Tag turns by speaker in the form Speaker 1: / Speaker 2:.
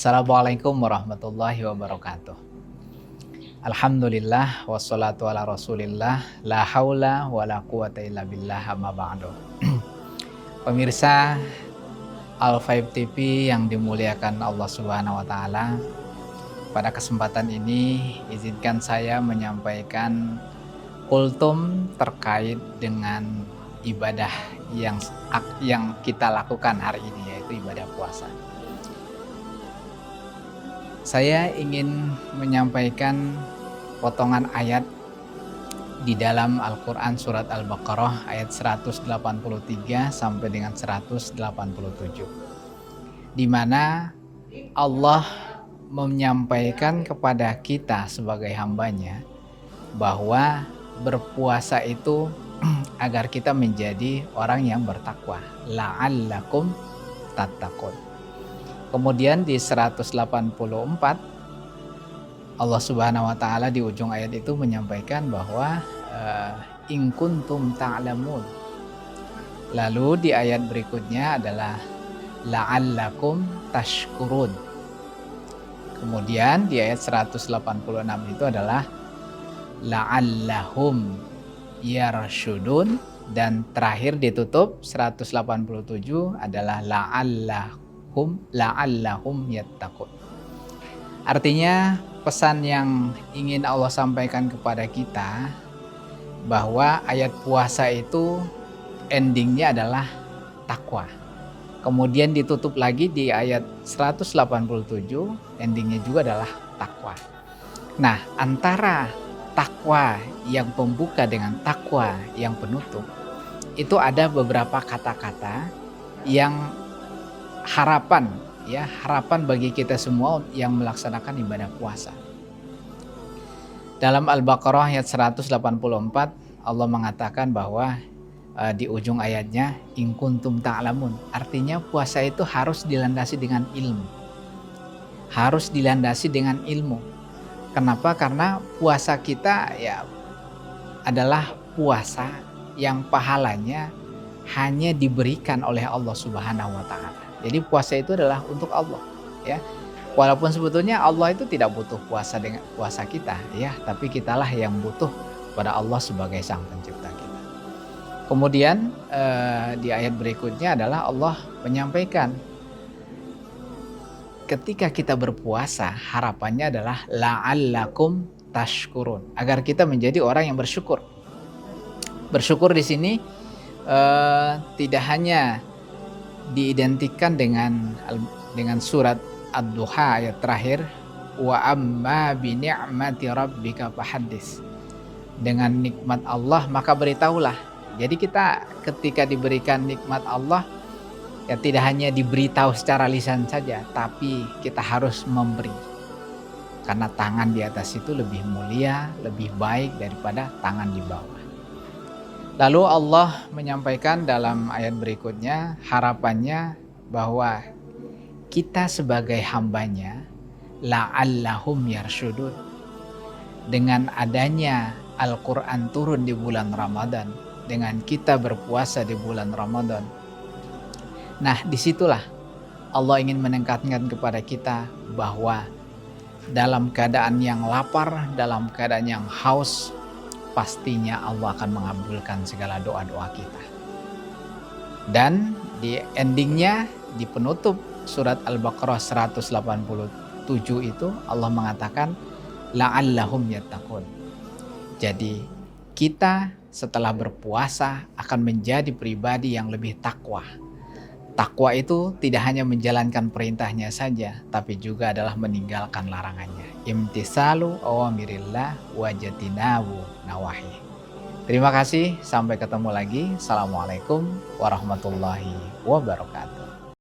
Speaker 1: Assalamualaikum warahmatullahi wabarakatuh. Alhamdulillah wassalatu ala rasulillah la haula wala quwata illa billah amma ba'du. Pemirsa Al5 TV yang dimuliakan Allah Subhanahu wa taala, pada kesempatan ini izinkan saya menyampaikan kultum terkait dengan ibadah yang kita lakukan hari ini, yaitu ibadah puasa. Saya ingin menyampaikan potongan ayat di dalam Al-Quran surat Al-Baqarah ayat 183 sampai dengan 187, di mana Allah menyampaikan kepada kita sebagai hambanya bahwa berpuasa itu agar kita menjadi orang yang bertakwa, la'allakum tattaqun. Kemudian di 184 Allah Subhanahu wa taala di ujung ayat itu menyampaikan bahwa in kuntum ta'lamun. Lalu di ayat berikutnya adalah la'allakum tashkurun. Kemudian di ayat 186 itu adalah la'allahum yarshudun, dan terakhir ditutup 187 adalah la'allahum yattaqun. Artinya pesan yang ingin Allah sampaikan kepada kita bahwa ayat puasa itu endingnya adalah takwa. Kemudian ditutup lagi di ayat 187 endingnya juga adalah takwa. Nah, antara takwa yang pembuka dengan takwa yang penutup itu ada beberapa kata-kata yang harapan bagi kita semua yang melaksanakan ibadah puasa. Dalam Al-Baqarah ayat 184 Allah mengatakan bahwa di ujung ayatnya in kuntum ta'lamun, artinya puasa itu harus dilandasi dengan ilmu. Harus dilandasi dengan ilmu. Kenapa? Karena puasa kita adalah puasa yang pahalanya hanya diberikan oleh Allah Subhanahu wa taala. Jadi puasa itu adalah untuk Allah, ya. Walaupun sebetulnya Allah itu tidak butuh puasa dengan puasa kita, ya, tapi kitalah yang butuh pada Allah sebagai Sang Pencipta kita. Kemudian di ayat berikutnya adalah Allah menyampaikan ketika kita berpuasa harapannya adalah la'allakum tashkurun, agar kita menjadi orang yang bersyukur. Bersyukur di sini tidak hanya diidentikan dengan surat Ad-Duha ayat terakhir, wa amma bi ni'mati rabbika fahaddits, dengan nikmat Allah maka beritahulah. Jadi kita ketika diberikan nikmat Allah tidak hanya diberitahu secara lisan saja, tapi kita harus memberi, karena tangan di atas itu lebih mulia, lebih baik daripada tangan di bawah. Lalu Allah menyampaikan dalam ayat berikutnya harapannya bahwa kita sebagai hambanya la'allahum yarshudun, dengan adanya Al-Quran turun di bulan Ramadan, dengan kita berpuasa di bulan Ramadan. Nah, disitulah Allah ingin menekankan kepada kita bahwa dalam keadaan yang lapar, dalam keadaan yang haus, pastinya Allah akan mengabulkan segala doa-doa kita. Dan di endingnya, di penutup surat Al-Baqarah 187 itu Allah mengatakan la'allahum yattaqun. Jadi kita setelah berpuasa akan menjadi pribadi yang lebih takwa. Takwa itu tidak hanya menjalankan perintahnya saja, tapi juga adalah meninggalkan larangannya. Imtisalu awamirillah wajatinabu nawahi. Terima kasih, sampai ketemu lagi. Assalamualaikum warahmatullahi wabarakatuh.